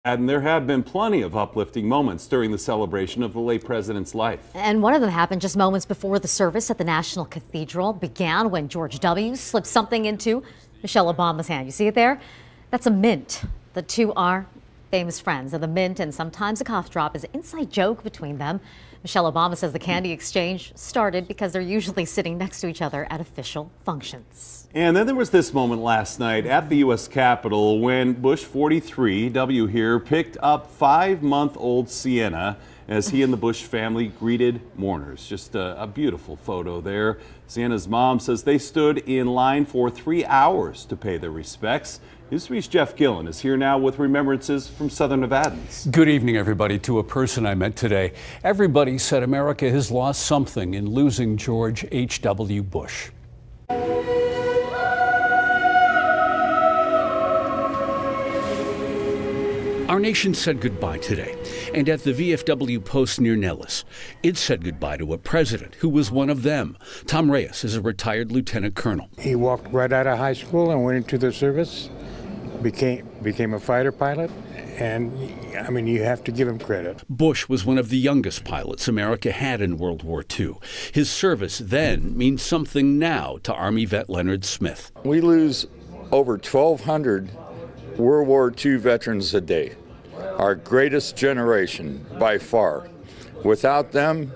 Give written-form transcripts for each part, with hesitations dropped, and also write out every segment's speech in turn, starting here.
And there have been plenty of uplifting moments during the celebration of the late president's life. And one of them happened just moments before the service at the National Cathedral began when George W. slipped something into Michelle Obama's hand. You see it there? That's a mint. The two are famous friends of the mint, and sometimes a cough drop is an inside joke between them. Michelle Obama says the candy exchange started because they're usually sitting next to each other at official functions. And then there was this moment last night at the U.S. Capitol when Bush 43, W here, picked up 5-month-old Sienna as he and the Bush family greeted mourners. Just a beautiful photo there. Sienna's mom says they stood in line for 3 hours to pay their respects. News 3's Jeff Gillen is here now with remembrances from Southern Nevadans. Good evening, everybody. To a person I met today, everybody said America has lost something in losing George H.W. Bush. Our nation said goodbye today, and at the VFW post near Nellis, it said goodbye to a president who was one of them. Tom Reyes is a retired lieutenant colonel. He walked right out of high school and went into the service, became a fighter pilot, and I mean, you have to give him credit. Bush was one of the youngest pilots America had in World War II. His service then means something now to Army vet Leonard Smith. We lose over 1,200 World War II veterans a day. Our greatest generation by far. Without them,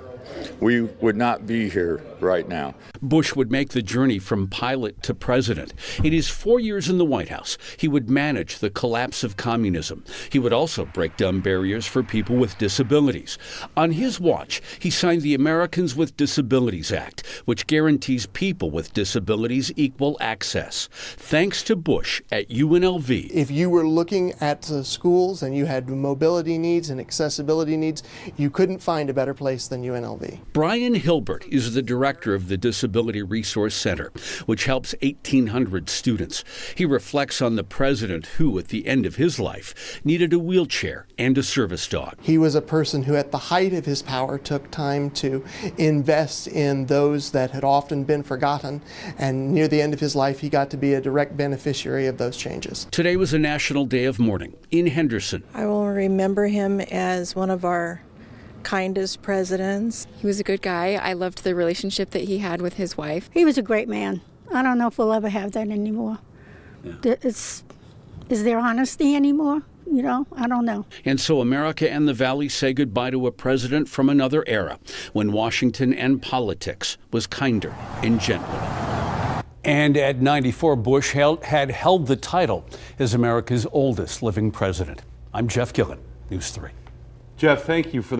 we would not be here right now. Bush would make the journey from pilot to president. In his 4 years in the White House, he would manage the collapse of communism. He would also break down barriers for people with disabilities. On his watch, he signed the Americans with Disabilities Act, which guarantees people with disabilities equal access. Thanks to Bush at UNLV. If you were looking at schools and you had mobility needs and accessibility needs, you couldn't find a better place than UNLV. Brian Hilbert is the director of the Disability Resource Center, which helps 1,800 students. He reflects on the president who, at the end of his life, needed a wheelchair and a service dog. He was a person who, at the height of his power, took time to invest in those that had often been forgotten, and near the end of his life, he got to be a direct beneficiary of those changes. Today was a national day of mourning in Henderson. I will remember him as one of our kindest presidents. He was a good guy. I loved the relationship that he had with his wife. He was a great man. I don't know if we'll ever have that anymore. Yeah. Is there honesty anymore? You know, I don't know. And so America and the Valley say goodbye to a president from another era, when Washington and politics was kinder and gentler. And at 94, Bush had held the title as America's oldest living president. I'm Jeff Gillen, News 3. Jeff, thank you for